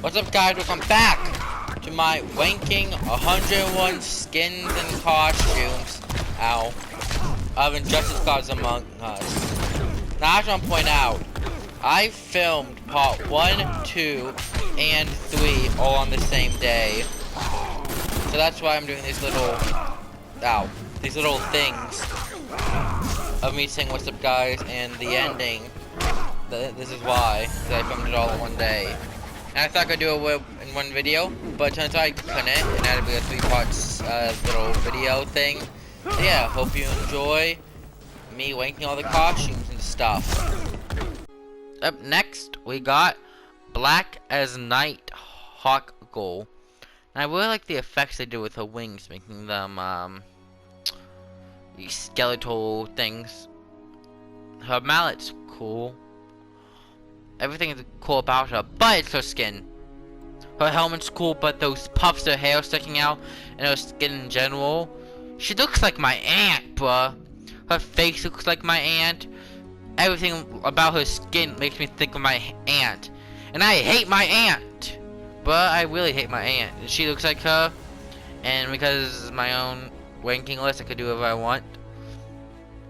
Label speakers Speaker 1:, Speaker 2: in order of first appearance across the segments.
Speaker 1: What's up, guys? Welcome back to my ranking 101 skins and costumes. Ow. Of Injustice Gods Among Us. Now, I just want to point out, I filmed part 1, 2, and 3 all on the same day. So that's why I'm doing these little, these little things of me saying what's up, guys, and the ending. This is why, because I filmed it all in one day. And I thought I could do it in one video, but turns out I couldn't, and had to be a 3-part little video thing. So yeah, hope you enjoy me ranking all the costumes and stuff. Up next, we got Black as Night Hawk Girl. And I really like the effects they do with her wings, making them, these skeletal things. Her mallet's cool. Everything is cool about her, but it's her skin. Her helmet's cool, but those puffs of hair sticking out, and her skin in general. She looks like my aunt, bruh. Her face looks like my aunt. Everything about her skin makes me think of my aunt. And I hate my aunt. But I really hate my aunt. She looks like her. And because it's my own ranking list, I could do whatever I want.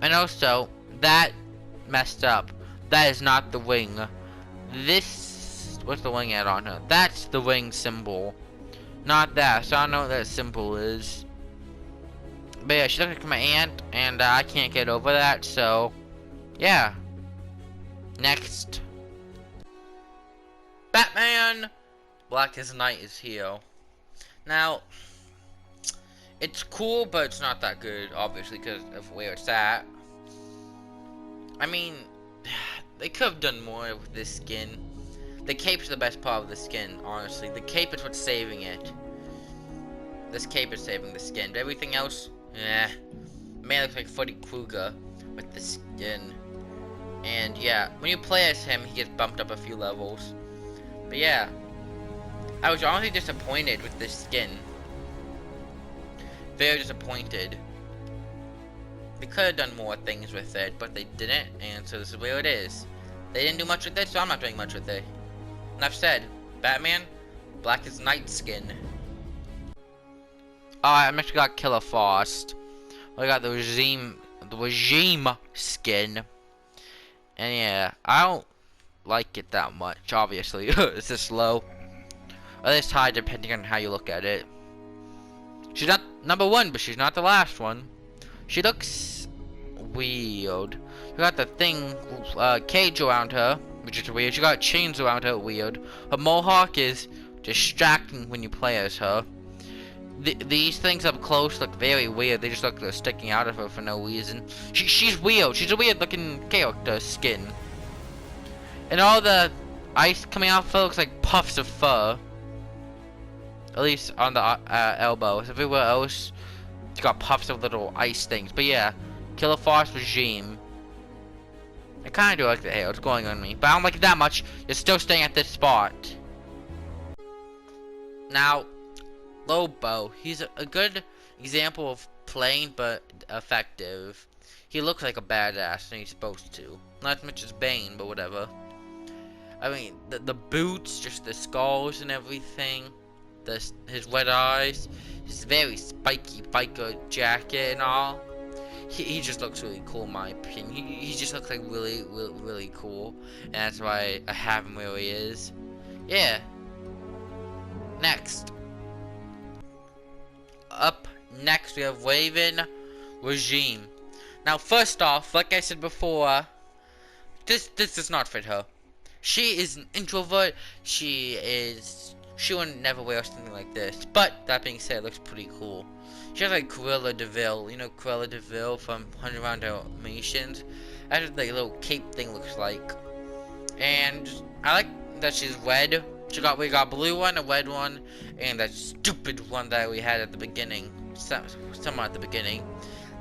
Speaker 1: And also, that messed up. That is not the wing. This, what's the wing at on her? That's the wing symbol. Not that, so I don't know what that symbol is. But yeah, she looks like my aunt, and I can't get over that, so yeah. Next. Batman! Black as Night is here. Now, it's cool, but it's not that good, obviously, because of where it's at. I mean, they could have done more with this skin. The cape's the best part of the skin, honestly. The cape is what's saving it. This cape is saving the skin. But everything else, man looks like Freddy Krueger with the skin. And yeah, when you play as him, he gets bumped up a few levels. But yeah, I was honestly disappointed with this skin. Very disappointed. They could have done more things with it, but they didn't, and so this is where it is. They didn't do much with it, so I'm not doing much with it. Enough said. Batman, Black as Night skin. I actually got Killer Frost. I got the regime skin. And yeah, I don't like it that much, obviously. It's just low. Or it's high, depending on how you look at it. She's not number 1, but she's not the last one. She looks weird. She got the thing, cage around her, which is weird. She got chains around her, weird. Her mohawk is distracting when you play as her. These things up close look very weird. They just look like they're sticking out of her for no reason. She's weird. She's a weird looking character skin. And all the ice coming out of her looks like puffs of fur. At least on the elbows. Everywhere else, it's got puffs of little ice things. But yeah, Killer Frost regime. I kind of do like the hair. It's going on me. But I don't like it that much. It's still staying at this spot. Now, Lobo. He's a good example of plain but effective. He looks like a badass and he's supposed to. Not as much as Bane, but whatever. I mean, the boots, just the skulls and everything. His red eyes. His very spiky biker jacket and all. He just looks really cool in my opinion. He just looks like really cool. And that's why I have him where he is. Yeah. Next. Up next we have Raven Regime. Now first off, like I said before, this does not fit her. She is an introvert. She would never wear something like this. But that being said, it looks pretty cool. She has like Cruella de Vil. You know Cruella de Vil from 100 Round Dalmatians? That's what the little cape thing looks like. And I like that she's red. We got a blue one, a red one, and that stupid one that we had at the beginning. Somewhat at the beginning.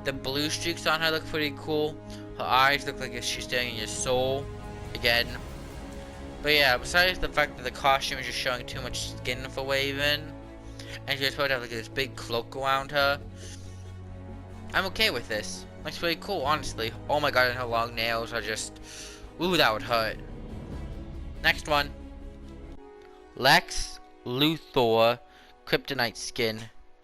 Speaker 1: The blue streaks on her look pretty cool. Her eyes look like she's staring in your soul. Again. But yeah, besides the fact that the costume is just showing too much skin for Raven, and she's supposed to have like this big cloak around her, I'm okay with this. Looks really cool, honestly. Oh my god, and her long nails are just... Ooh, that would hurt. Next one. Lex Luthor Kryptonite skin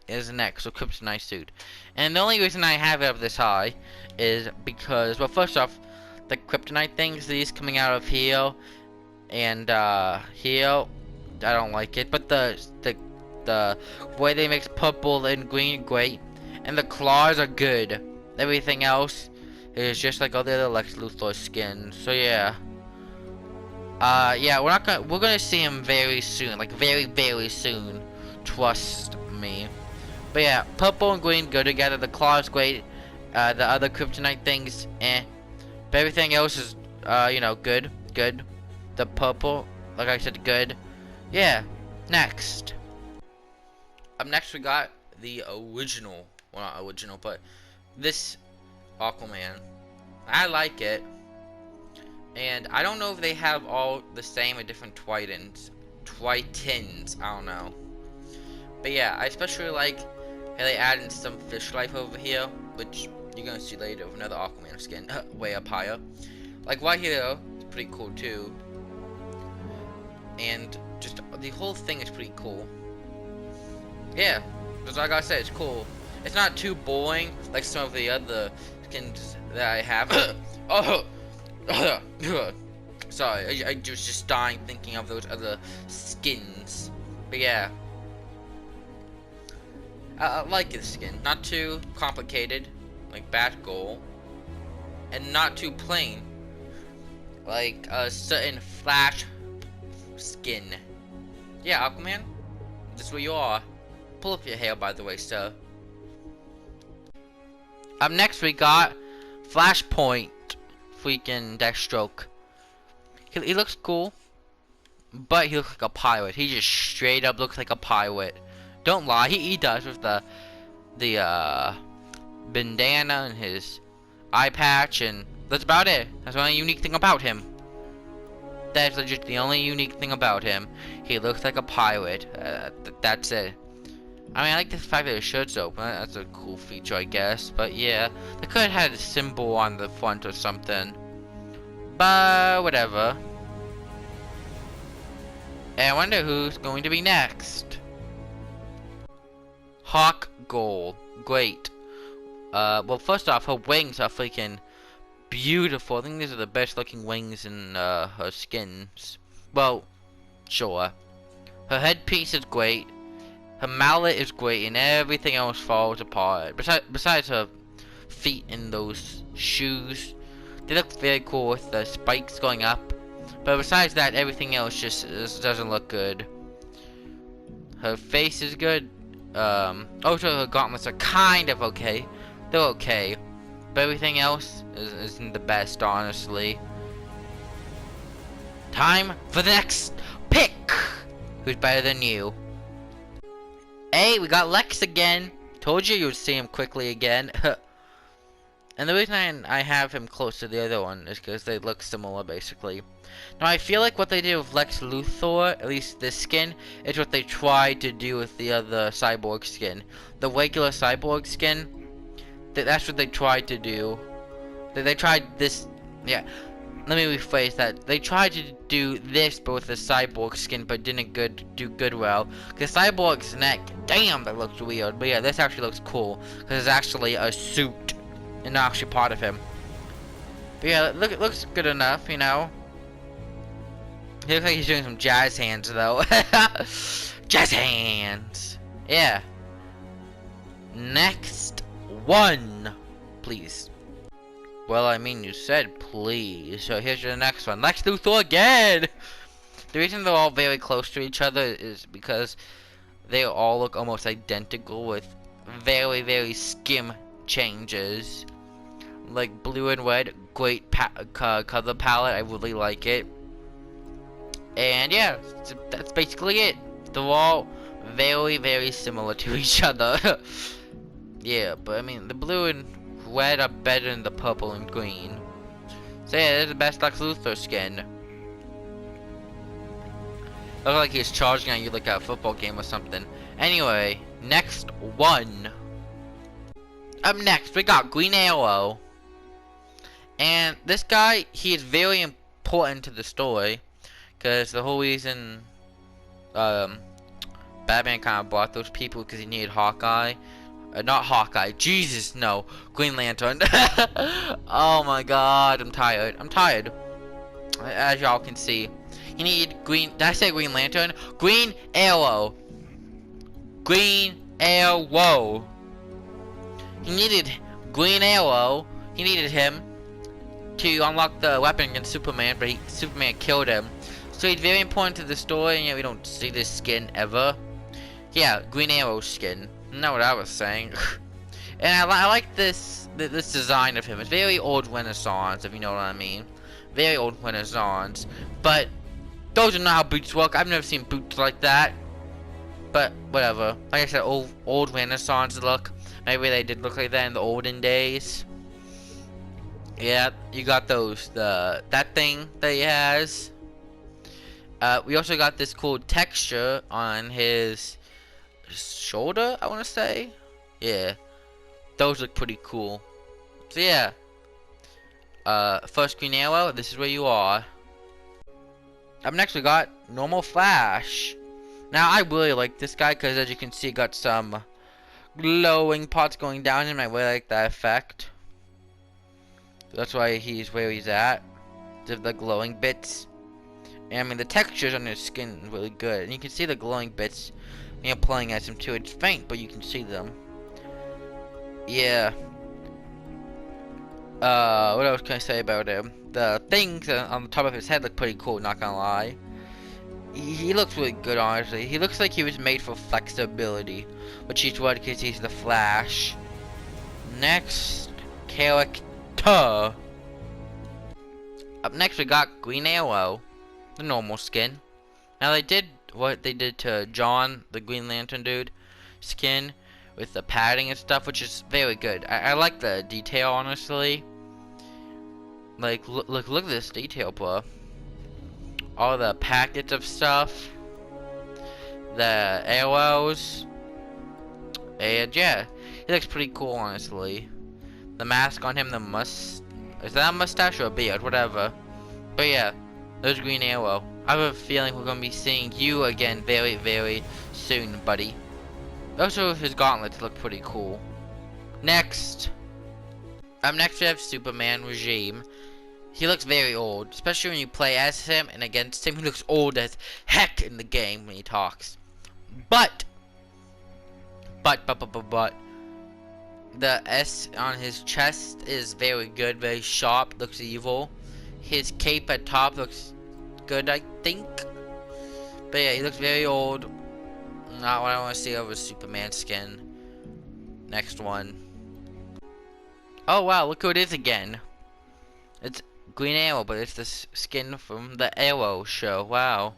Speaker 1: is next, so Kryptonite suit. And the only reason I have it up this high is because, well, first off, the Kryptonite things, these coming out of here and here, I don't like it. But the way they mix purple and green, great. And the claws are good. Everything else is just like all the other Lex Luthor skins. So yeah. Yeah, we're gonna see him very soon, like very soon. Trust me. But yeah, purple and green go together. The claws great. The other Kryptonite things, eh. But everything else is, you know, good. The purple, like I said, good. Yeah. Next. Up next, we got the original. Well, not original, but this Aquaman. I like it. And I don't know if they have all the same or different Tritons. I don't know. But yeah, I especially like how they added some fish life over here, which you're gonna see later with another Aquaman skin way up higher. Like right here, it's pretty cool too. And just the whole thing is pretty cool. Yeah, just like I said, it's cool. It's not too boring like some of the other skins that I have. Sorry, I was just dying thinking of those other skins. But yeah, I like this skin. Not too complicated, like Batgirl, and not too plain, like a certain Flash skin. Yeah, Aquaman, that's where you are. Pull up your hair, by the way, sir. Up next, we got Flashpoint. Freaking Deathstroke. He looks cool, but he looks like a pirate. He just straight up looks like a pirate. Don't lie, he does with the bandana and his eye patch, and that's about it. That's the only unique thing about him. That's legit the only unique thing about him. He looks like a pirate. That's it. I mean, I like the fact that his shirt's open. That's a cool feature, I guess. But yeah, they could have had a symbol on the front or something. But whatever. And I wonder who's going to be next. Hawk Girl. Great. Well, first off, her wings are freaking beautiful. I think these are the best looking wings in her skins. Well, sure. Her headpiece is great. Her mallet is great, and everything else falls apart. Besides her feet in those shoes, they look very cool with the spikes going up. But besides that, everything else just doesn't look good. Her face is good. Also, her gauntlets are kind of okay. They're okay, but everything else isn't the best, honestly. Time for the next pick. Who's better than you? Hey, we got Lex again. Told you would see him quickly again. And the reason I have him close to the other one is because they look similar, basically. Now, I feel like what they did with Lex Luthor, at least this skin, is what they tried to do with the other Cyborg skin. The regular Cyborg skin, that's what they tried to do. They tried this, yeah. Let me rephrase that. They tried to do this, but with the Cyborg skin, but didn't do good well. Because Cyborg's neck, damn, that looks weird. But yeah, this actually looks cool, because it's actually a suit, and not actually part of him. But yeah, it looks good enough, you know. He looks like he's doing some jazz hands, though. Jazz hands. Yeah. Next one, please. Well, I mean, you said please. So here's your next one. Lex Luthor again! The reason they're all very close to each other is because they all look almost identical with very skim changes. Like blue and red, great color palette. I really like it. And yeah, that's basically it. They're all very similar to each other. Yeah, but I mean, the blue and red are better than the purple and green. So yeah, there's the best Lex Luthor skin. Looks like he's charging at you like a football game or something. Anyway, next one. Up next, we got Green Arrow. And this guy, he is very important to the story. Because the whole reason Batman kind of bought those people because he needed Hawkeye. Not Hawkeye. Jesus, no. Green Lantern. Oh my God, I'm tired. I'm tired. As y'all can see, he needed Green. Did I say Green Lantern? Green Arrow. Green Arrow. He needed Green Arrow. He needed him to unlock the weapon against Superman, but Superman killed him. So he's very important to the story, and yet we don't see this skin ever. Yeah, Green Arrow skin. Not what I was saying. And I like this design of him. It's very old Renaissance, if you know what I mean. Very old Renaissance. But those are not how boots work. I've never seen boots like that. But whatever. Like I said, old Renaissance look. Maybe they did look like that in the olden days. Yeah, you got those. That thing that he has. We also got this cool texture on his shoulder, I want to say. Yeah, those look pretty cool. So yeah, first Green Arrow, this is where you are. Up next we got normal Flash. Now I really like this guy because, as you can see, got some glowing parts going down him. I really like that effect. So that's why he's where he's at. The glowing bits. And I mean, the textures on his skin is really good, and you can see the glowing bits when you're playing as him too. It's faint, but you can see them. Yeah. What else can I say about him? The things on the top of his head look pretty cool, not gonna lie. He looks really good, honestly. He looks like he was made for flexibility, which is what, because he's the Flash. Next character. Up next we got Green Arrow. The normal skin. Now they did what they did to John, the Green Lantern dude, skin with the padding and stuff, which is very good. I like the detail, honestly. Like, look at this detail, bro. All the packets of stuff, the arrows, and yeah, he looks pretty cool, honestly. The mask on him, is that a mustache or a beard? Whatever. But yeah. There's Green Arrow. I have a feeling we're going to be seeing you again very, very soon, buddy. Also, his gauntlets look pretty cool. Next. Up next we have Superman Regime. He looks very old, especially when you play as him and against him. He looks old as heck in the game when he talks. But. The S on his chest is very good, very sharp, looks evil. His cape at top looks good, I think. But yeah, he looks very old. Not what I want to see of his Superman skin. Next one. Oh wow, look who it is again. It's Green Arrow, but it's the skin from the Arrow show. Wow.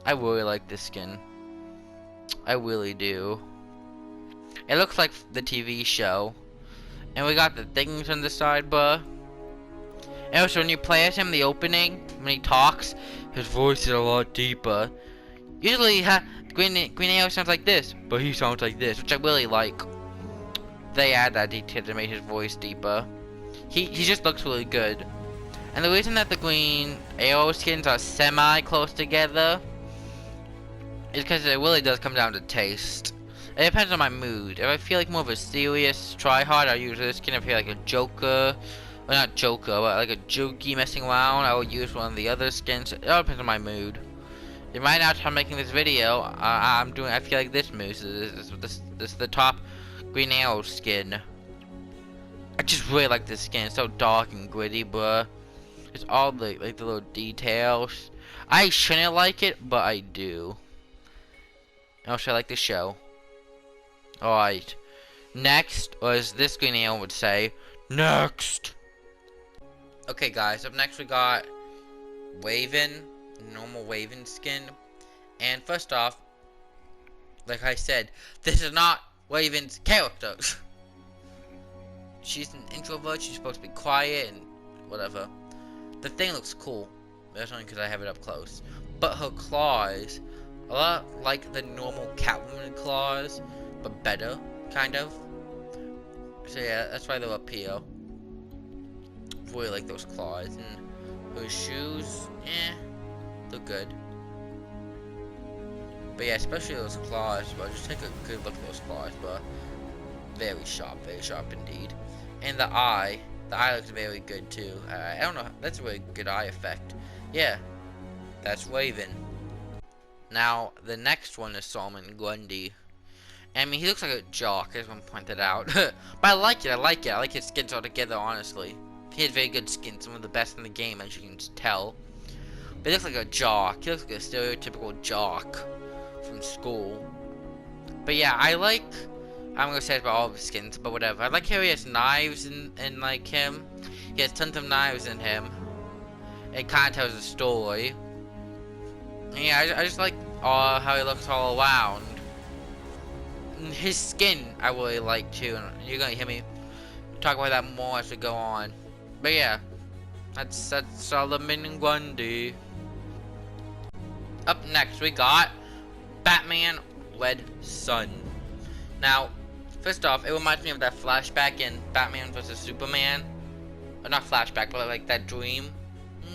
Speaker 1: I really like this skin. I really do. It looks like the TV show. And we got the things on the side, bruh. And also, when you play as him, the opening, when he talks, his voice is a lot deeper. Usually, Green Arrow sounds like this, but he sounds like this, which I really like. They add that detail to make his voice deeper. He just looks really good. And the reason that the Green Arrow skins are semi-close together is because it really does come down to taste. It depends on my mood. If I feel like more of a serious try-hard, I use this skin. If I feel like a Joker, well, not Joker, but like a jokey messing around, I will use one of the other skins. It all depends on my mood. Right now, I'm making this video. I feel like this moose. This is the top Green Arrow skin. I just really like this skin. It's so dark and gritty, bruh. It's all the little details. I shouldn't like it, but I do. Also, I like the show. Alright. Next, or as this Green Arrow would say, next. Okay, guys. Up next, we got Raven. Normal Raven skin. And first off, like I said, this is not Raven's character. She's an introvert. She's supposed to be quiet and whatever. The thing looks cool. That's only because I have it up close. But her claws, a lot like the normal Catwoman claws, but better, kind of. So yeah, that's why they're up here. Really like those claws. And her shoes, they're good. But yeah, especially those claws, but just take a good look at those claws, but very sharp indeed. And the eye looks very good too. I don't know, that's a really good eye effect. Yeah, that's Raven. Now, the next one is Solomon Grundy. I mean, he looks like a jock, I just want to point that out. But I like it. I like his skins altogether, honestly. He has very good skins, some of the best in the game, as you can tell. But he looks like a jock. He looks like a stereotypical jock from school. But yeah, I'm gonna say it about all of his skins, but whatever. I like how he has knives in like him. He has tons of knives in him. It kind of tells a story. And yeah, I just like how he looks all around. His skin I really like too, and you're gonna hear me talk about that more as we go on. But yeah, that's Solomon Grundy. Up next we got Batman Red Sun. Now, first off, it reminds me of that flashback in Batman vs Superman. Or not flashback, but like that dream.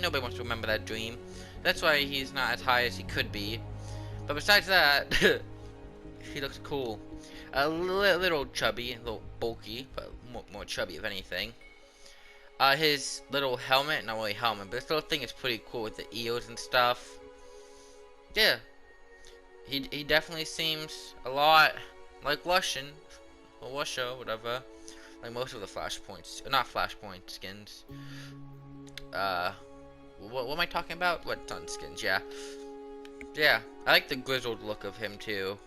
Speaker 1: Nobody wants to remember that dream. That's why he's not as high as he could be. But besides that, he looks cool. A little chubby, a little bulky, but more chubby if anything. His little helmet, not really helmet, but this little thing is pretty cool with the ears and stuff. Yeah, he definitely seems a lot like Russian, or Russia, whatever. Like most of the Flashpoints, not Flashpoint skins. What am I talking about? What Sun skins? Yeah, I like the grizzled look of him too.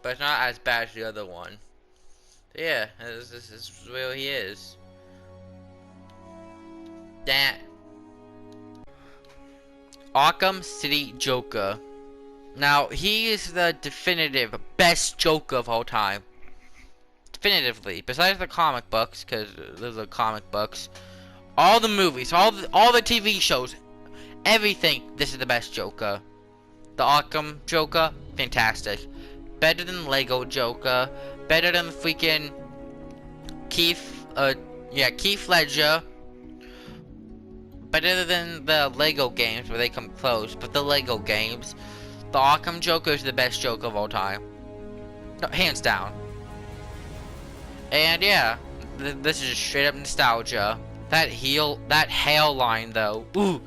Speaker 1: But it's not as bad as the other one. Yeah, this is where he is. That Arkham City Joker. Now, he is the definitive best Joker of all time. Definitively. Besides the comic books, because those are comic books. All the movies, all the TV shows, everything, this is the best Joker. The Arkham Joker, fantastic. Better than Lego Joker, better than freaking Keith Ledger, better than the Lego games where they come close, but the Lego games, the Arkham Joker is the best Joker of all time. No, hands down. And yeah, this is straight up nostalgia. That hairline though, ooh,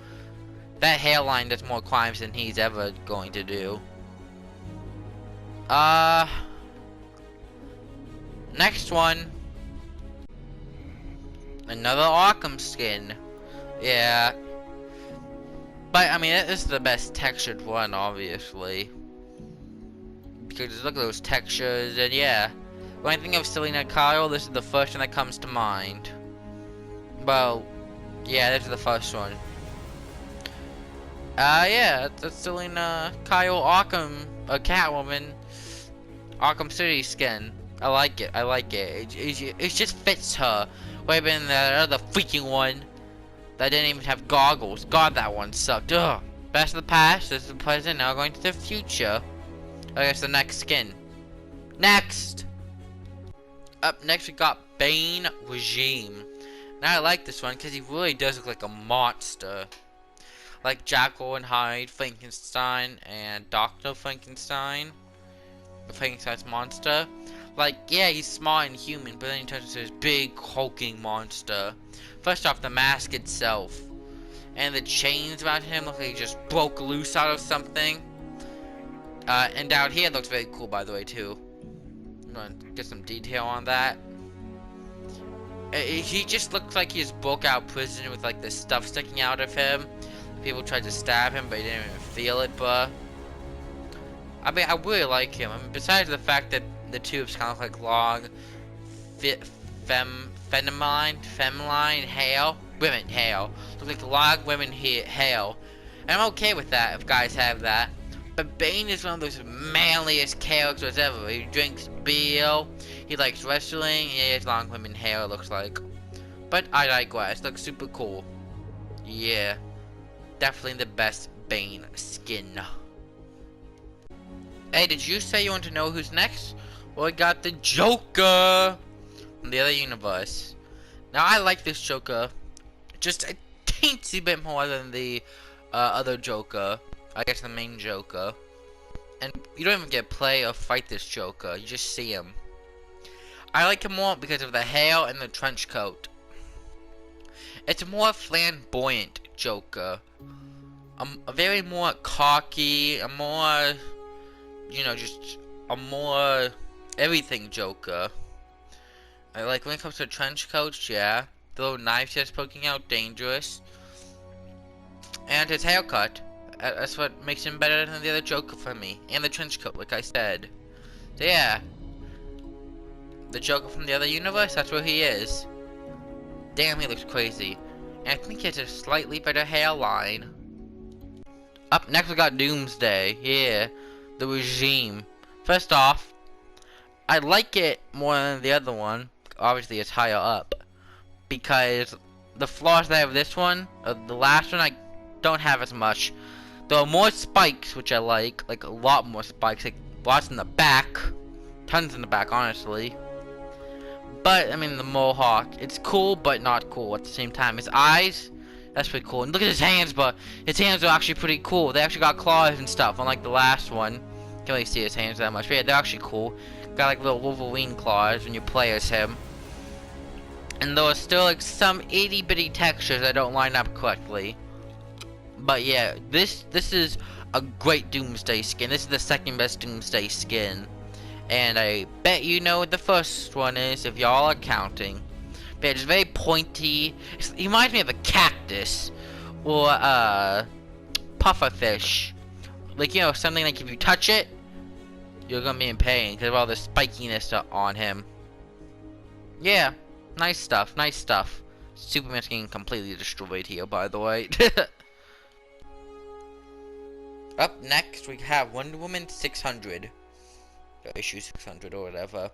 Speaker 1: that hairline does more crimes than he's ever going to do. Next one. Another Arkham skin. Yeah. But, I mean, this is the best textured one, obviously. Because look at those textures, and yeah. When I think of Selina Kyle, this is the first one that comes to mind. Well, yeah, this is the first one. Yeah, that's Selina Kyle Arkham, a Catwoman. Arkham City skin. I like it. It just fits her. Way better than that other freaking one that didn't even have goggles. God, that one sucked. Ugh. Best of the past, this is the present, now going to the future. I guess the next skin. Next! Up next we got Bane Regime. Now I like this one because he really does look like a monster. Like Jekyll and Hyde, Frankenstein, and Dr. Frankenstein. Frankenstein's monster. Like, yeah, he's smart and human, but then he turns into this big hulking monster. First off, the mask itself and the chains around him look like he just broke loose out of something. And down here looks very cool, by the way, too. I'm gonna get some detail on that. He just looks like he just broke out of prison with like this stuff sticking out of him. People tried to stab him, but he didn't even feel it, but I mean, I really like him. I mean, besides the fact that the tubes kind of look like long, feminine hair, women hair. Look like long women hair. And I'm okay with that if guys have that. But Bane is one of those manliest characters ever. He drinks beer, he likes wrestling, and he has long women hair, it looks like. But I digress, looks super cool. Yeah, definitely the best Bane skin. Hey, did you say you want to know who's next? Well, we got the Joker from the other universe. Now, I like this Joker just a teensy bit more than the other Joker. I guess the main Joker. And you don't even get to play or fight this Joker. You just see him. I like him more because of the hair and the trench coat. It's a more flamboyant Joker. A very more cocky, a more, you know, just a more everything Joker. I like when it comes to trench coats, yeah. The little knife just poking out, dangerous. And his haircut. That's what makes him better than the other Joker for me. And the trench coat, like I said. So yeah. The Joker from the other universe, that's where he is. Damn, he looks crazy. And I think he has a slightly better hairline. Up next we got Doomsday. Yeah. The Regime. First off, I like it more than the other one. Obviously it's higher up. Because the flaws that I have this one, the last one, I don't have as much. There are more spikes, which I like a lot more spikes, like lots in the back. Tons in the back, honestly. But, I mean, the Mohawk, it's cool, but not cool at the same time. His eyes, that's pretty cool. And look at his hands, but his hands are actually pretty cool. They actually got claws and stuff, unlike the last one. Can't really see his hands that much, but yeah, they're actually cool. Got like little Wolverine claws when you play as him. And there are still like some itty bitty textures that don't line up correctly. But yeah, this is a great Doomsday skin. This is the second best Doomsday skin. And I bet you know what the first one is, if y'all are counting. But it's very pointy. It reminds me of a cactus. Or pufferfish. Like, you know, something like if you touch it, you're gonna be in pain because of all the spikiness on him. Yeah, nice stuff, nice stuff. Superman's getting completely destroyed here, by the way. Up next, we have Wonder Woman 600. Or issue 600 or whatever.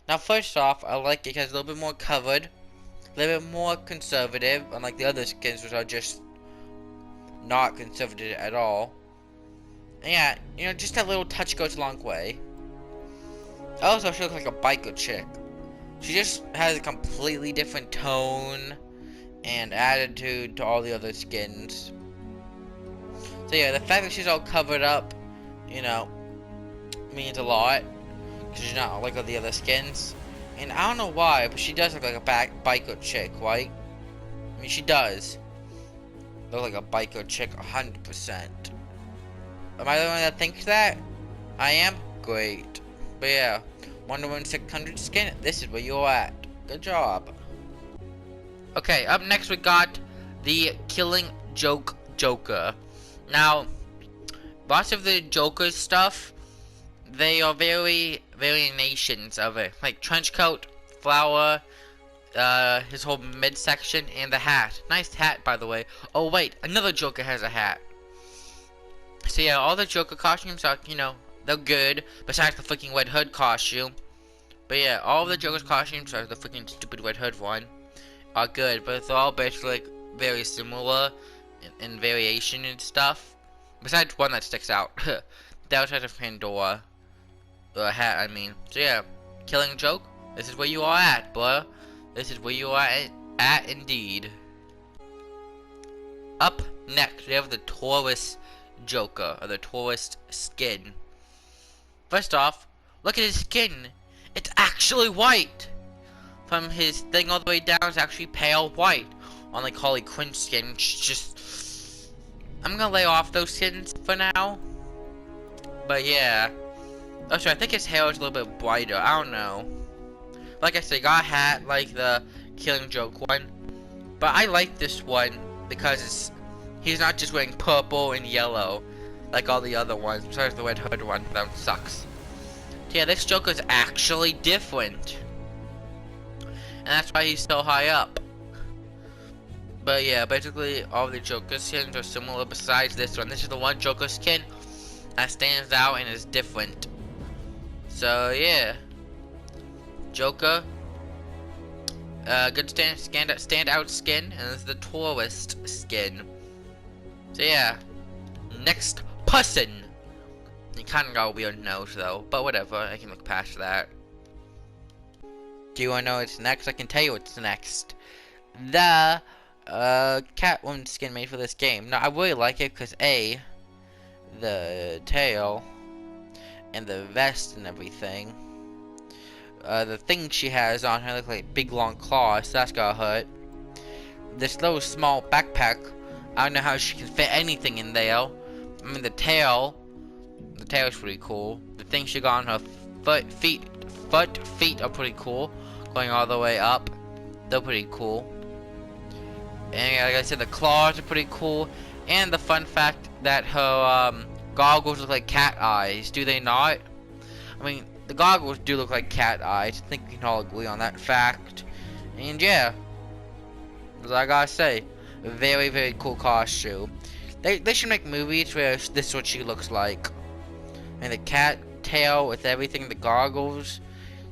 Speaker 1: Now, first off, I like it because it's a little bit more covered. A little bit more conservative, unlike the other skins, which are just not conservative at all. And yeah, you know, just that little touch goes a long way. Also, she looks like a biker chick. She just has a completely different tone and attitude to all the other skins. So yeah, the fact that she's all covered up, you know, means a lot. Because she's not like all the other skins. And I don't know why, but she does look like a biker chick, right? I mean, she does look like a biker chick 100%. Am I the one that thinks that? I am? Great. But yeah, Wonder Woman 600 skin, this is where you're at. Good job. Okay, up next we got the Killing Joke Joker. Now, lots of the Joker stuff, they are variations of it. Like trenchcoat, flower, his whole midsection, and the hat. Nice hat, by the way. Oh wait, another Joker has a hat. So yeah, all the Joker costumes are, you know, they're good, besides the freaking Red Hood costume. But yeah, all of the Joker's costumes, are the freaking stupid Red Hood one, are good, but they're all basically like very similar in variation and stuff. Besides one that sticks out. The outside of Pandora. The hat, I mean. So yeah, Killing Joke, this is where you are at, bruh. This is where you are at indeed. Up next, we have the Taurus Joker, or the Taurus skin. First off, look at his skin. It's actually white. From his thing all the way down, it's actually pale white. Unlike Harley Quinn's skin, it's just... I'm gonna lay off those skins for now. But yeah. Oh, so I think his hair is a little bit brighter. I don't know. Like I said, he got a hat like the Killing Joke one. But I like this one because he's not just wearing purple and yellow like all the other ones. Besides the Red Hood one, that one sucks. So yeah, this Joker's actually different. And that's why he's so high up. But yeah, basically all the Joker skins are similar besides this one. This is the one Joker skin that stands out and is different. So yeah, Joker, good standout skin, and this is the Taurus skin. So yeah, next person. You kind of got a weird nose though, but whatever, I can look past that. Do you want to know what's next? I can tell you what's next. The Catwoman skin made for this game. Now I really like it because A, the tail, and the vest and everything. The thing she has on her look like big long claws, so that's gotta hurt. This little small backpack, I don't know how she can fit anything in there. I mean, the tail's pretty cool. The thing she got on her feet are pretty cool, going all the way up. They're pretty cool. And like I said, the claws are pretty cool. And the fun fact that her goggles look like cat eyes. Do they not? I mean, the goggles do look like cat eyes. I think we can all agree on that fact. And yeah, as I gotta say, a very, very cool costume. They should make movies where this is what she looks like. And the cat tail with everything, the goggles,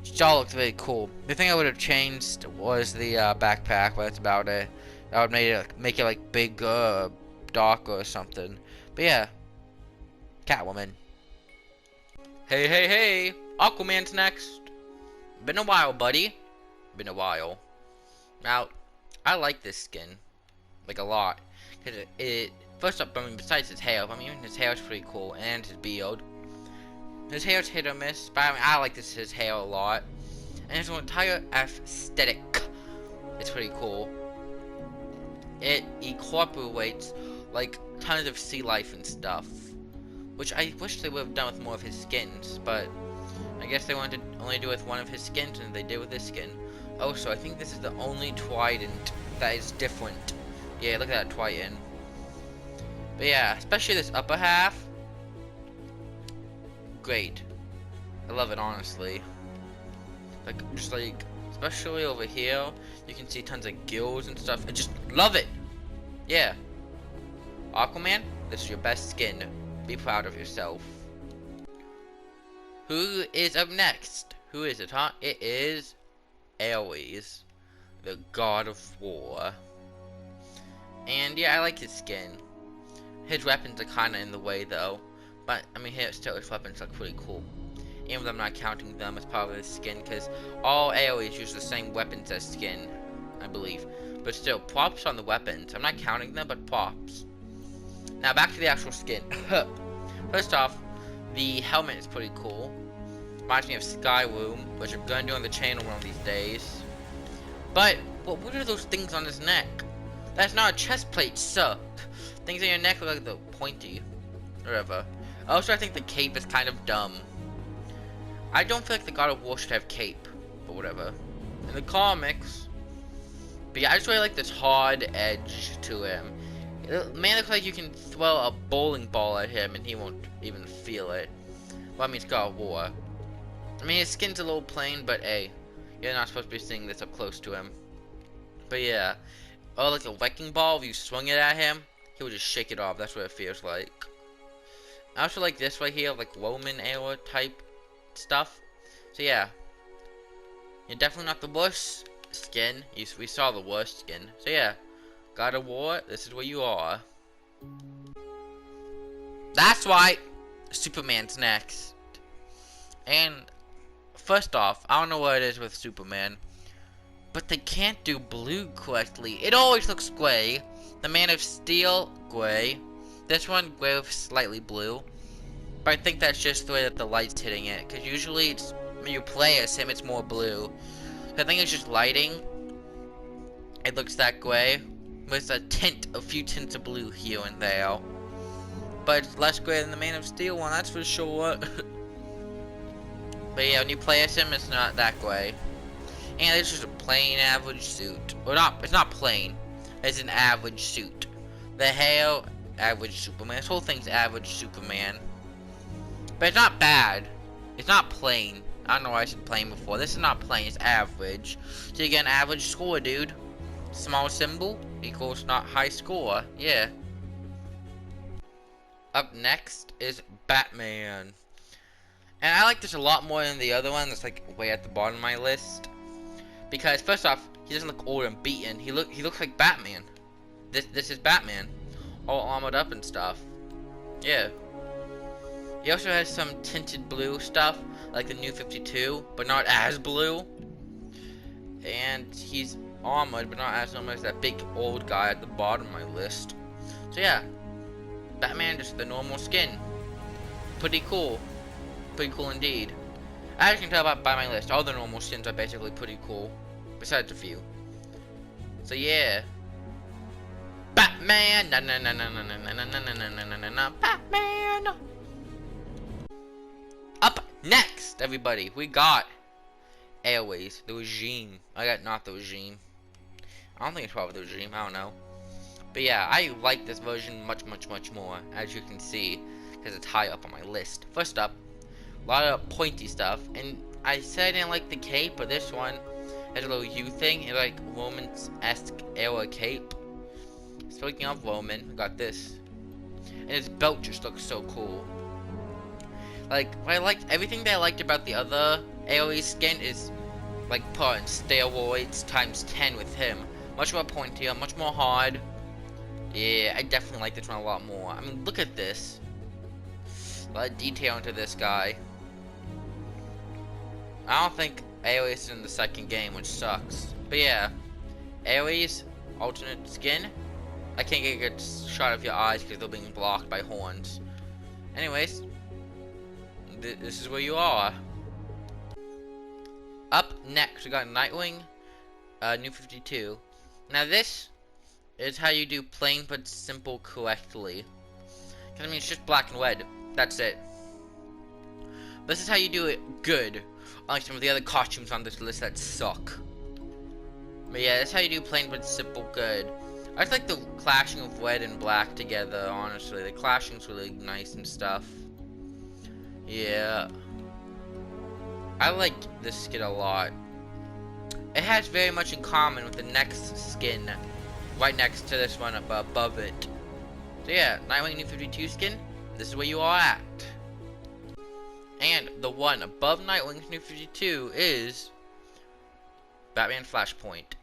Speaker 1: she all looks very cool. The thing I would have changed was the backpack, but that's about it. I would make it like big, dark or something. But yeah, Catwoman. Hey, Aquaman's next. Been a while, buddy. Been a while. Now, I like this skin, like a lot, because it first up, I mean, besides his hair, I mean, his hair is pretty cool, and his beard. His hair's hit or miss, but I mean, I like his hair a lot, and his entire aesthetic, it's pretty cool. It incorporates like tons of sea life and stuff, which I wish they would have done with more of his skins, but I guess they wanted to only do with one of his skins, and they did with this skin. Also, I think this is the only Trident that is different. Yeah, look at that Trident. But yeah, especially this upper half. Great. I love it, honestly. Like, just like, especially over here, you can see tons of gills and stuff. I just love it. Yeah. Aquaman, this is your best skin. Be proud of yourself. Who is up next? Who is it, huh? It is Ares, the god of war. And yeah, I like his skin. His weapons are kinda in the way though, but I mean his weapons look pretty cool. Even though I'm not counting them as part of his skin, because all Ares use the same weapons as skin, I believe. But still, props on the weapons. I'm not counting them, but props. Now back to the actual skin. First off, the helmet is pretty cool. Reminds me of Skyroom, which I'm gonna do on the channel one of these days. But what are those things on his neck? That's not a chest plate, sir. Things on your neck look like the pointy, whatever. Also, I think the cape is kind of dumb. I don't feel like the God of War should have cape, but whatever. In the comics, but yeah, I just really like this hard edge to him. Man looks like you can throw a bowling ball at him and he won't even feel it. Well, I mean, it's God of War. I mean, his skin's a little plain, but hey, you're not supposed to be seeing this up close to him. But yeah, oh, like a wrecking ball, if you swung it at him, he would just shake it off. That's what it feels like. I also like this right here, like Roman era type stuff. So yeah, you're definitely not the worst skin. We saw the worst skin. So yeah, God of War, this is where you are. That's right, Superman's next. And first off, I don't know what it is with Superman, but they can't do blue correctly. It always looks gray. The Man of Steel, gray. This one, gray with slightly blue. But I think that's just the way that the light's hitting it. Because usually, it's when you play as him, it's more blue. So I think it's just lighting. It looks that gray. With a few tints of blue here and there. But it's less gray than the Man of Steel one, that's for sure. But yeah, when you play as him, it's not that gray. And it's just a plain average suit. Or not, it's not plain. It's an average suit. The hair, average Superman. This whole thing's average Superman. But it's not bad. It's not plain. I don't know why I said plain before. This is not plain, it's average. So you get an average score, dude. Small symbol equals not high score. Yeah. Up next is Batman. And I like this a lot more than the other one that's like way at the bottom of my list. Because first off, he doesn't look old and beaten. He looks like Batman. This is Batman. All armored up and stuff. Yeah. He also has some tinted blue stuff, like the New 52, but not as blue. And he's armored, but not as armored as that big old guy at the bottom of my list. So yeah, Batman just the normal skin. Pretty cool. pretty cool indeed. As you can tell by my list, all the normal skins are basically pretty cool, besides a few. So yeah, Batman, Batman. Up next, everybody, we got Airways, the Regime. I got not the Regime. I don't think it's probably the Regime. I don't know. But yeah, I like this version much more, as you can see, because it's high up on my list. First up, a lot of pointy stuff, and I said I didn't like the cape, but this one has a little U thing. It's like Roman-esque era cape. Speaking of Roman, we got this, and his belt just looks so cool. Like, everything that I liked about the other AoE skin is like put on steroids times 10 with him. Much more pointier, much more hard. Yeah, I definitely like this one a lot more. I mean, look at this. A lot of detail into this guy. I don't think AoE is in the second game, which sucks. But yeah, AoE's alternate skin. I can't get a good shot of your eyes because they're being blocked by horns. Anyways, this is where you are. Up next, we got Nightwing, New 52. Now this is how you do plain but simple correctly. Cause I mean, it's just black and red. That's it. This is how you do it good. Unlike some of the other costumes on this list that suck. But yeah, that's how you do plain but simple good. I just like the clashing of red and black together, honestly. The clashing's really nice and stuff. Yeah. I like this skin a lot. It has very much in common with the next skin right next to this one above it. So yeah, Nightwing New 52 skin, this is where you are at. And the one above Nightwing New 52 is Batman Flashpoint.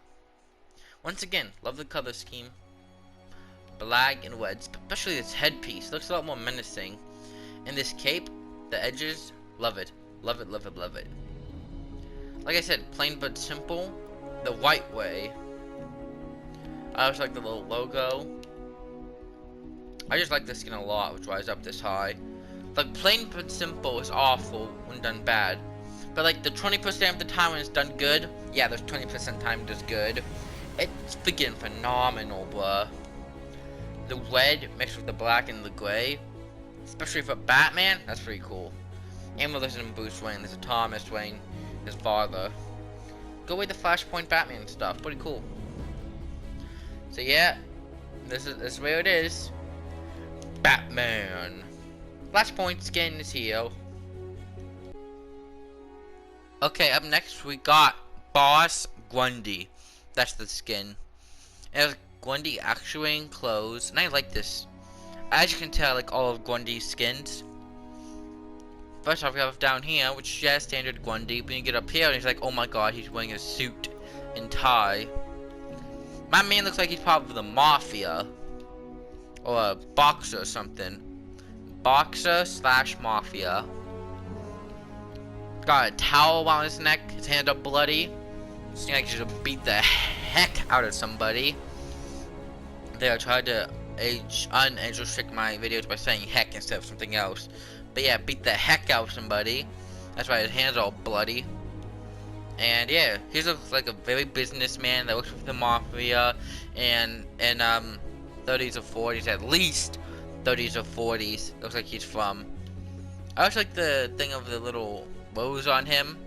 Speaker 1: Once again, love the color scheme. Black and red, especially this headpiece, looks a lot more menacing. And this cape, the edges, love it. Love it, love it, love it. Like I said, plain but simple, the right way. I also like the little logo. I just like this skin a lot, which why it's up this high. Like, plain but simple is awful when done bad. But like the 20% of the time when it's done good, yeah, there's 20% time it is good. It's freaking phenomenal, bruh. The red mixed with the black and the gray, especially for Batman, that's pretty cool. And we're listening to Bruce Wayne. There's a Thomas Wayne, his father. Go with the Flashpoint Batman stuff. Pretty cool. So yeah, this is where it is. Batman. Flashpoint skin is here. Okay, up next we got Boss Grundy. That's the skin. It has Grundy actuating clothes, and I like this. As you can tell, I like all of Grundy's skins. First off, we have down here, which is just standard Grundy. When you get up here, and he's like, oh my god, he's wearing a suit and tie. My man looks like he's part of the Mafia. Or a boxer or something. Boxer / Mafia. Got a towel around his neck, his hand up bloody. Seems like he should beat the heck out of somebody. There, I tried to unage restrict my videos by saying heck instead of something else. But yeah, beat the heck out of somebody. That's why his hands are all bloody. And yeah, he looks like a very businessman that works with the Mafia and 30s or 40s, at least 30s or 40s. Looks like he's from. I also like the thing of the little rose on him.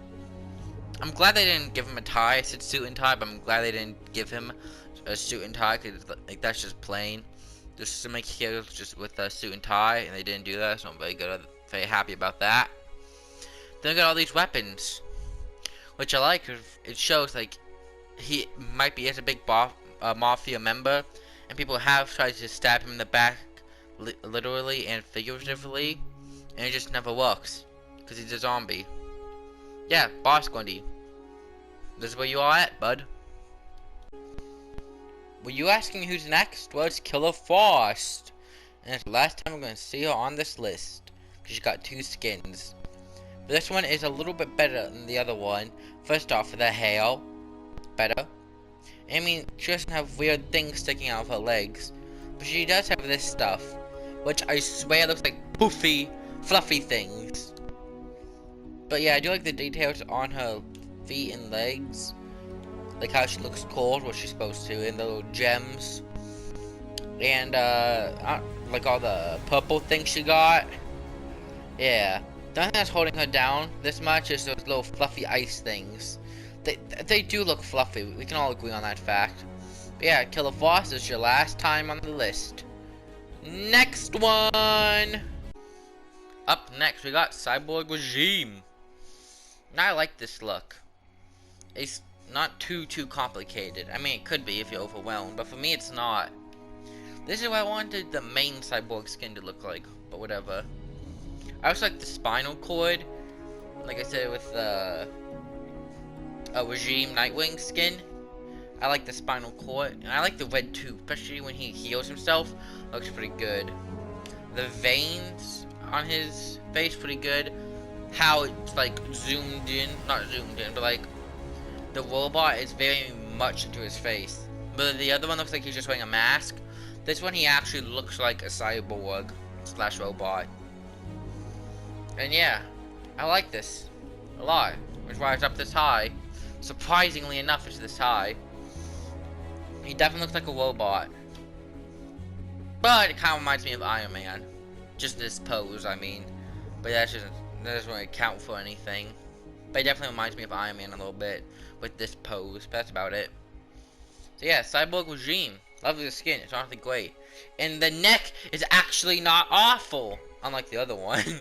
Speaker 1: I'm glad they didn't give him a tie. I said suit and tie, but I'm glad they didn't give him a suit and tie, because like that's just plain. Just to make heroes just with a suit and tie, and they didn't do that, so I'm very good, very happy about that. Then we got all these weapons, which I like, because it shows like he might be as a big Mafia member, and people have tried to stab him in the back, literally and figuratively, and it just never works, because he's a zombie. Yeah, Boss Grundy. This is where you are at, bud. Were you asking who's next? Well, it's Killer Frost. And it's the last time we're going to see her on this list, because she's got 2 skins. But this one is a little bit better than the other one. First off, for the hair. Better. I mean, she doesn't have weird things sticking out of her legs. But she does have this stuff, which I swear looks like poofy, fluffy things. But yeah, I do like the details on her feet and legs. Like how she looks cold, what she's supposed to, and the little gems. And like all the purple things she got. Yeah. The only thing that's holding her down this much is those little fluffy ice things. They do look fluffy. We can all agree on that fact. But yeah, Killer Frost is your last time on the list. Next one! Up next, we got Cyborg Regime. Now I like this look. It's not too complicated. I mean, it could be if you're overwhelmed, but for me it's not. This is what I wanted the main Cyborg skin to look like, but whatever. I also like the spinal cord, like I said with the Regime Nightwing skin. I like the spinal cord, and I like the red too, especially when he heals himself. Looks pretty good. The veins on his face pretty good. How it's like zoomed in, not zoomed in, but like the robot is very much into his face. But the other one looks like he's just wearing a mask. This one he actually looks like a cyborg slash robot. And yeah, I like this a lot, which is why it's up this high. Surprisingly enough, it's this high. He definitely looks like a robot. But it kind of reminds me of Iron Man. Just this pose, I mean. But that doesn't really count for anything. But it definitely reminds me of Iron Man a little bit with this pose. But that's about it. So yeah, Cyborg Regime. Love the skin. It's honestly great. And the neck is actually not awful. Unlike the other one.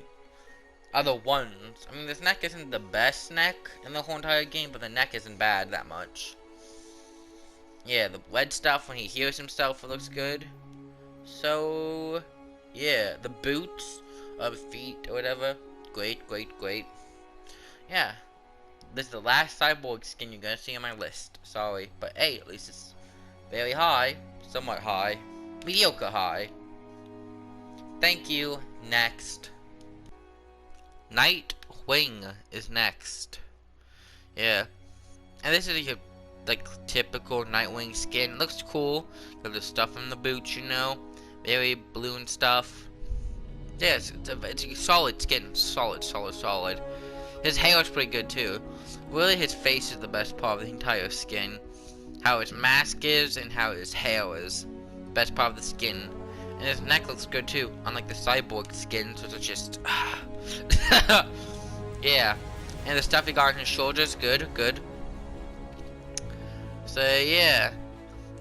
Speaker 1: Other ones. I mean, this neck isn't the best neck in the whole entire game. But the neck isn't bad that much. Yeah, the red stuff when he heals himself, it looks good. So, yeah, the boots, feet or whatever, great. Yeah, this is the last Cyborg skin you're gonna see on my list. Sorry, but hey, at least it's very high, somewhat high, mediocre high. Thank you. Next, Nightwing is next. Yeah, and this is your like typical Nightwing skin. It looks cool. Got the stuff in the boots, you know, very balloon stuff. Yes, it's a solid skin, solid. His hair is pretty good too. Really, his face is the best part of the entire skin. How his mask is and how his hair is, best part of the skin. And his neck looks good too, unlike the Cyborg skins, which are just yeah. And the stuff he got on his shoulders, good. So yeah,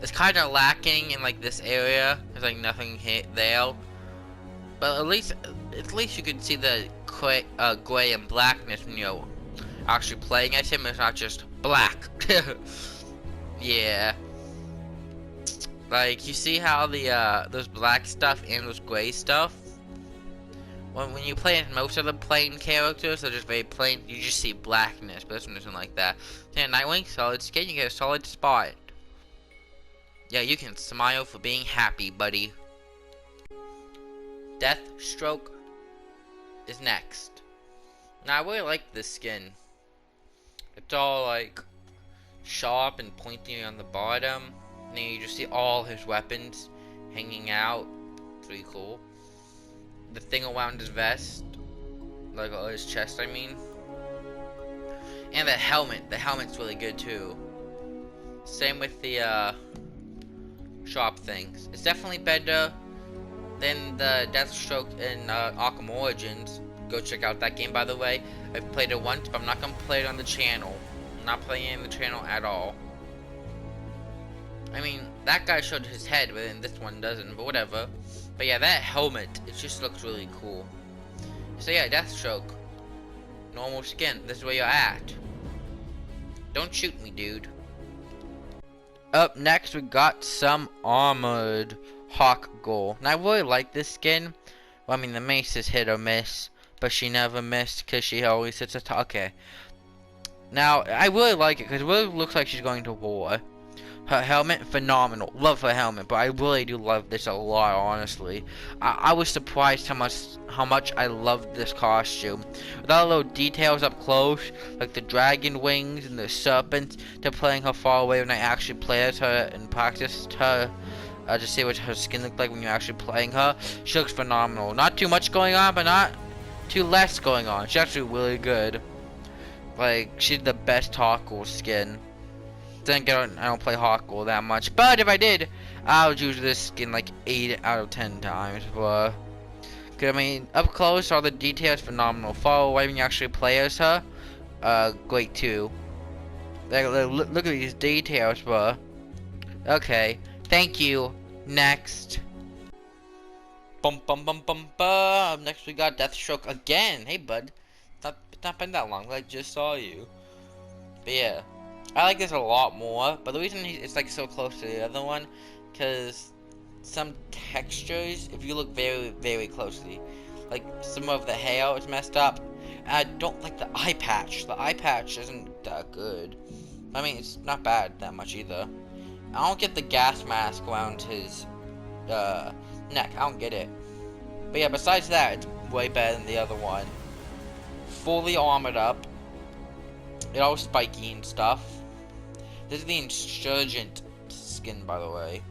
Speaker 1: it's kind of lacking in like this area. There's like nothing there, but at least you can see the gray and blackness when you're actually playing as him. It's not just black. Yeah, like you see how the those black stuff and those gray stuff. When you play as most of the plain characters, they're just very plain. You just see blackness, but this one isn't like that. Yeah, Nightwing, solid skin, you get a solid spot. Yeah, you can smile for being happy, buddy. Deathstroke is next. Now, I really like this skin. It's all like sharp and pointy on the bottom. And then you just see all his weapons hanging out. Pretty cool. The thing around his vest, like his chest, I mean. And the helmet's really good too. Same with the sharp things. It's definitely better than the Deathstroke in Arkham Origins. Go check out that game, by the way. I've played it once, but I'm not gonna play it on the channel. I'm not playing it on the channel at all. I mean, that guy showed his head, but then this one doesn't, but whatever. But yeah, that helmet, it just looks really cool. So yeah, Deathstroke. Normal skin, this is where you're at. Don't shoot me, dude. Up next, we got some Armored Hawkgirl. Now, I really like this skin. Well, I mean, the mace is hit or miss, but she never missed because she always hits a top. Okay. Now, I really like it because it really looks like she's going to war. Her helmet, phenomenal. Love her helmet, but I really do love this a lot, honestly. I was surprised how much I loved this costume. With all the little details up close, like the dragon wings and the serpents, to playing her far away when I actually played as her and practiced her. To see what her skin looked like when you're actually playing her. She looks phenomenal. Not too much going on, but not too less going on. She's actually really good. Like, she's the best Hawkgirl skin. Then again, I don't play Hawkgirl that much, but if I did, I would use this skin like 8 out of 10 times. But I mean, up close, all the details phenomenal. Far away when you actually play as her, great too. Like, look at these details, bro. Okay, thank you. Next. Bum bum bum bum bum. Next we got Deathstroke again. Hey bud, it's not been that long. I just saw you. But yeah, I like this a lot more. But the reason it's like so close to the other one, cause some textures, if you look very closely, like some of the hair is messed up. And I don't like the eye patch. The eye patch isn't that good. I mean, it's not bad that much either. I don't get the gas mask around his neck. I don't get it. But yeah, besides that, it's way better than the other one. Fully armored up. It all spiky and stuff. This is the Insurgent skin, by the way.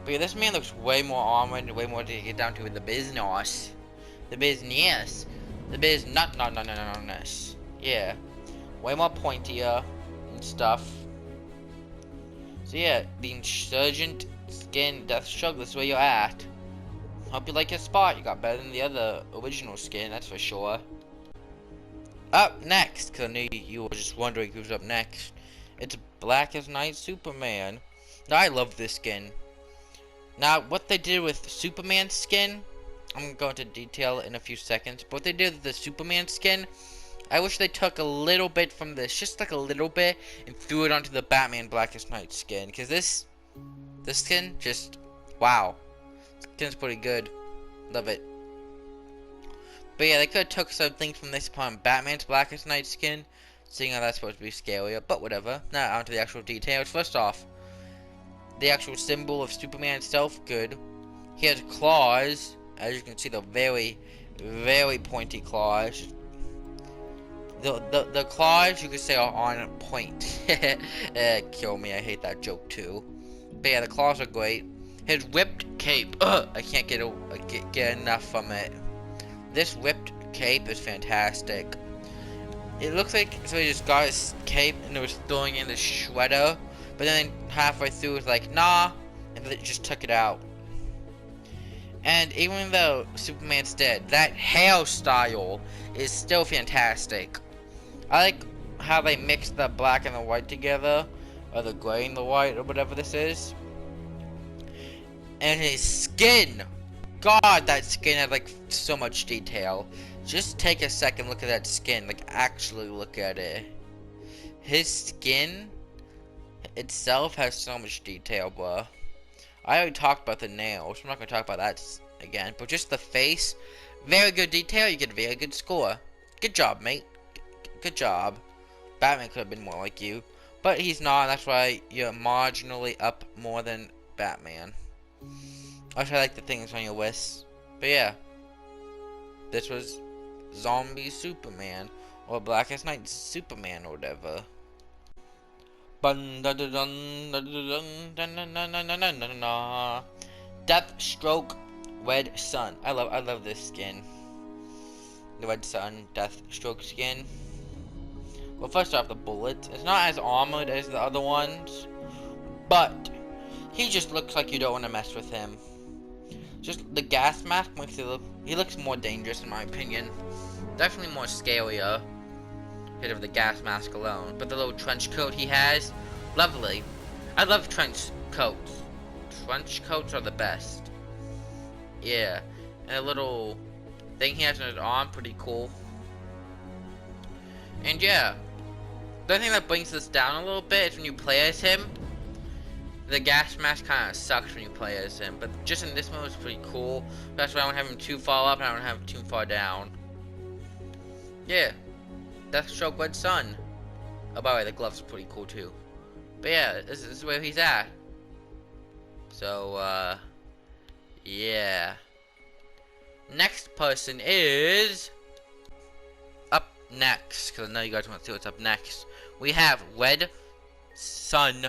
Speaker 1: But yeah, this man looks way more armored and way more to get down to with the business. The business. The business. Yeah. Way more pointier and stuff. So yeah, the Insurgent skin, Deathstroke, this is where you're at. Hope you like your spot. You got better than the other original skin, that's for sure. Up next, because I knew you were just wondering who's up next. It's Blackest Night Superman. Now, I love this skin. Now, what they did with Superman's skin, I'm going to go into detail in a few seconds. But what they did with the Superman skin, I wish they took a little bit from this, just like a little bit, and threw it onto the Batman Blackest Night skin. Because this skin, just, wow. Skin's pretty good. Love it. But yeah, they could have took some things from this upon Batman's Blackest Night skin, seeing how that's supposed to be scarier, but whatever. Now, onto the actual details. First off, the actual symbol of Superman itself, good. He has claws, as you can see, the very pointy claws. The claws, you could say, are on point. Kill me, I hate that joke too. But yeah, the claws are great. His whipped cape, I can't get enough from it. This whipped cape is fantastic. It looks like somebody just got his cape and it was throwing in the shredder, but then halfway through it was like, nah, and then it just took it out. And even though Superman's dead, that hairstyle is still fantastic. I like how they mix the black and the white together, or the gray and the white, or whatever this is. And his skin, God, that skin has like so much detail. Just take a second, look at that skin, like actually look at it. His skin itself has so much detail, bro. I already talked about the nails, I'm not going to talk about that again, but just the face, very good detail, you get a very good score. Good job, mate. Good job. Batman could have been more like you, but he's not, that's why you're marginally up more than Batman. Also, I like the things on your list. But yeah, this was Zombie Superman, or Blackest Night Superman, or whatever. Deathstroke, Red Sun. I love this skin. The Red Sun Deathstroke skin. Well, first off, the bullet. It's not as armored as the other ones, but he just looks like you don't want to mess with him. Just the gas mask makes it look, he looks more dangerous in my opinion. Definitely more scarier because of the gas mask alone. But the little trench coat he has, lovely. I love trench coats. Trench coats are the best. Yeah. And a little thing he has on his arm, pretty cool. And yeah, the thing that brings this down a little bit is when you play as him, the gas mask kind of sucks when you play as him, but just in this mode it's pretty cool. That's why I don't have him too far up and I don't have him too far down. Yeah, Deathstroke Red Sun. Oh, by the way, the gloves are pretty cool too. But yeah, this is where he's at. So, yeah. Next person is up next, because I know you guys want to see what's up next. We have Red Sun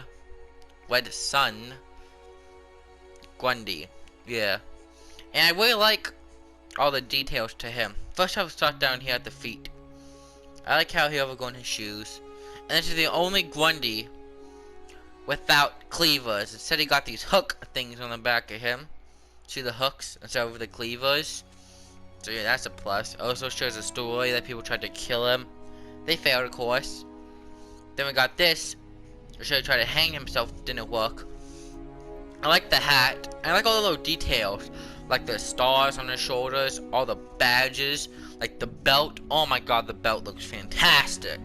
Speaker 1: Grundy. Yeah. And I really like all the details to him. First, I'll start down here at the feet. I like how he overgrown his shoes. And this is the only Grundy without cleavers. Instead he got these hook things on the back of him. See the hooks instead of the cleavers? So yeah, that's a plus. Also shows a story that people tried to kill him. They failed, of course. Then we got this. Should try to hang himself, didn't work. I like the hat. I like all the little details. Like the stars on his shoulders, all the badges, like the belt. Oh my god, the belt looks fantastic.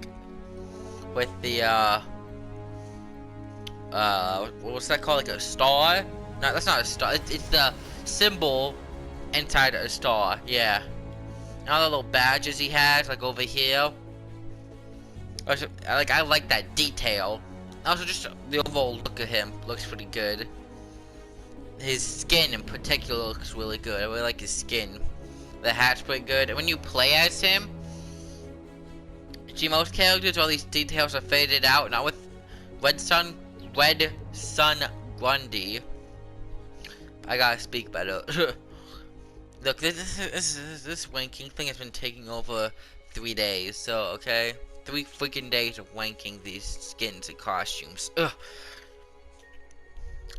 Speaker 1: With the what's that called? Like a star? No, that's not a star. It's the symbol inside a star. Yeah. And all the little badges he has, like over here. Also, I like that detail. Also, just the overall look of him looks pretty good. His skin in particular looks really good. I really like his skin. The hat's pretty good. And when you play as him, see, most characters, all these details are faded out. Not with Red Sun Grundy. I gotta speak better. Look, this wanking thing has been taking over 3 days. So, okay? 3 freaking days of wanking these skins and costumes. Ugh.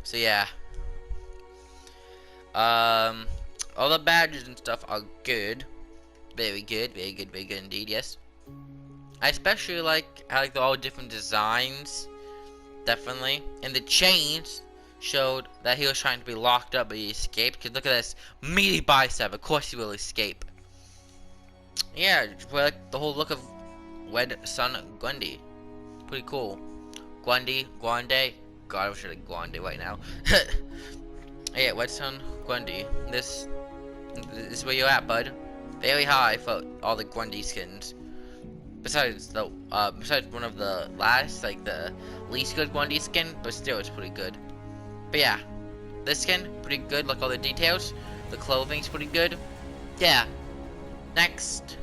Speaker 1: So, yeah. All the badges and stuff are good. Very good, very good, very good indeed, yes. I especially like how they're all different designs. Definitely. And the chains showed that he was trying to be locked up, but he escaped. Cause look at this meaty bicep. Of course he will escape. Yeah, like the whole look of Red Sun Grundy. Pretty cool. Grundy, Grande. God, I wish I had Grande right now. Yeah, Red Sun Grundy. This is where you're at, bud. Very high for all the Grundy skins. Besides the besides one of the last, like the least good Grundy skin, but still it's pretty good. But yeah, this skin pretty good. Look all the details. The clothing's pretty good. Yeah. Next.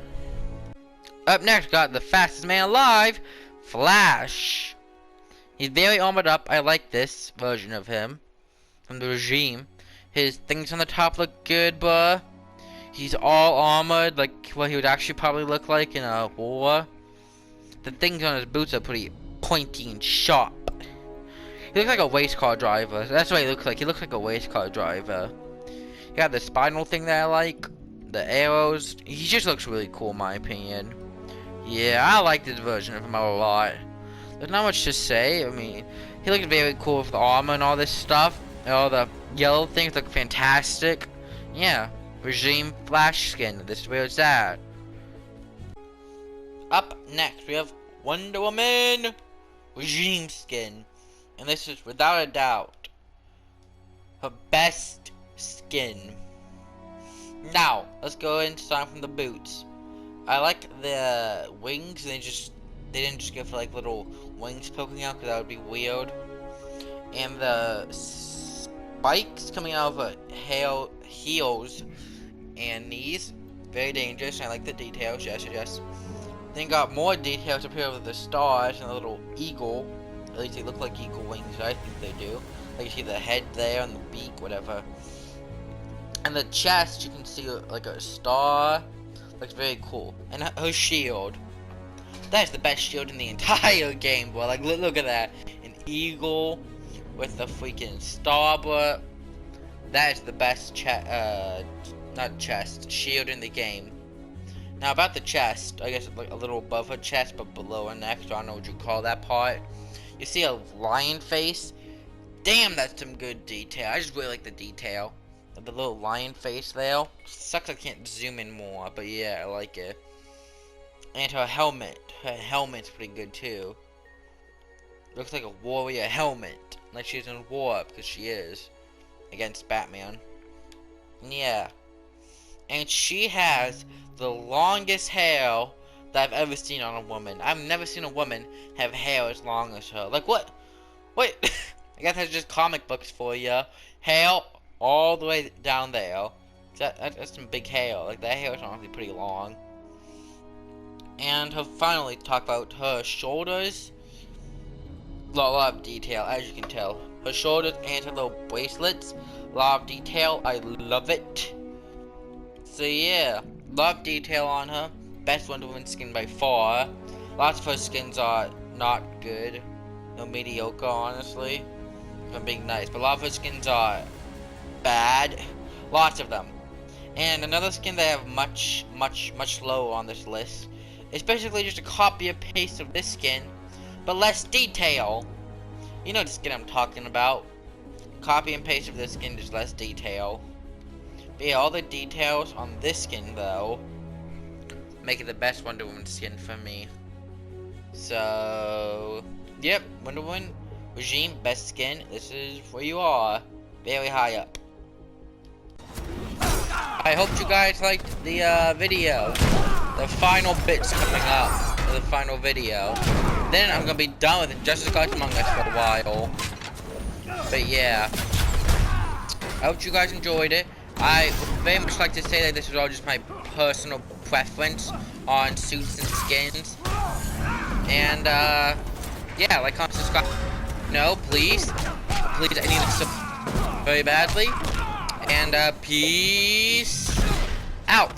Speaker 1: Up next, got the fastest man alive, Flash. He's very armored up. I like this version of him from the regime. His things on the top look good, but he's all armored, like what he would actually probably look like in a war. The things on his boots are pretty pointy and sharp. He looks like a race car driver. That's what he looks like. He looks like a race car driver. He got the spinal thing that I like. The arrows. He just looks really cool in my opinion. Yeah, I like this version of him a lot. There's not much to say. I mean, he looks very cool with the armor and all this stuff. And all the yellow things look fantastic. Yeah. Regime Flash skin. This is where it's at. Up next, we have Wonder Woman Regime skin. And this is without a doubt her best skin. Now, let's go into starting from the boots. I like the wings. They didn't just go for like little wings poking out because that would be weird. And the spikes coming out of her heels and knees, very dangerous. I like the details. Yes, yes. Then got more details up here with the stars and a little eagle. At least they look like eagle wings. I think they do. Like you see the head there and the beak, whatever. And the chest, you can see like a star. Looks very cool. And her shield. That's the best shield in the entire game, boy. Like, look at that. An eagle with the freaking star, but that is the best shield in the game. Now about the chest, I guess like a little above her chest, but below her neck. So I don't know what you call that part. You see a lion face. Damn, that's some good detail. I just really like the detail. The little lion face there. Sucks I can't zoom in more, but yeah, I like it. And her helmet. Her helmet's pretty good too. Looks like a warrior helmet. Like she's in war, because she is. Against Batman. Yeah. And she has the longest hair that I've ever seen on a woman. I've never seen a woman have hair as long as her. Like what? Wait. I guess that's just comic books for you. Hair all the way down there. That's some big hair. Like that hair is honestly pretty long. And finally talk about her shoulders. A lot of detail, as you can tell. Her shoulders and her little bracelets. A lot of detail. I love it. So yeah, a lot of detail on her. best Wonder Woman skin by far. Lots of her skins are not good. No, mediocre, honestly. If I'm being nice. But a lot of her skins are bad. Lots of them. And another skin that I have much lower on this list is basically just a copy and paste of this skin, but less detail. You know the skin I'm talking about. Copy and paste of this skin, just less detail. But yeah, all the details on this skin though make it the best Wonder Woman skin for me. So yep, Wonder Woman Regime, best skin. This is where you are. Very high up. I hope you guys liked the video. The final bits coming up for the final video. Then I'm gonna be done with Justice Gods Among Us for a while. But yeah, I hope you guys enjoyed it. I would very much like to say that this was all just my personal preference on suits and skins. And yeah, like, comment, subscribe. No, please, I need to sub very badly. And peace out.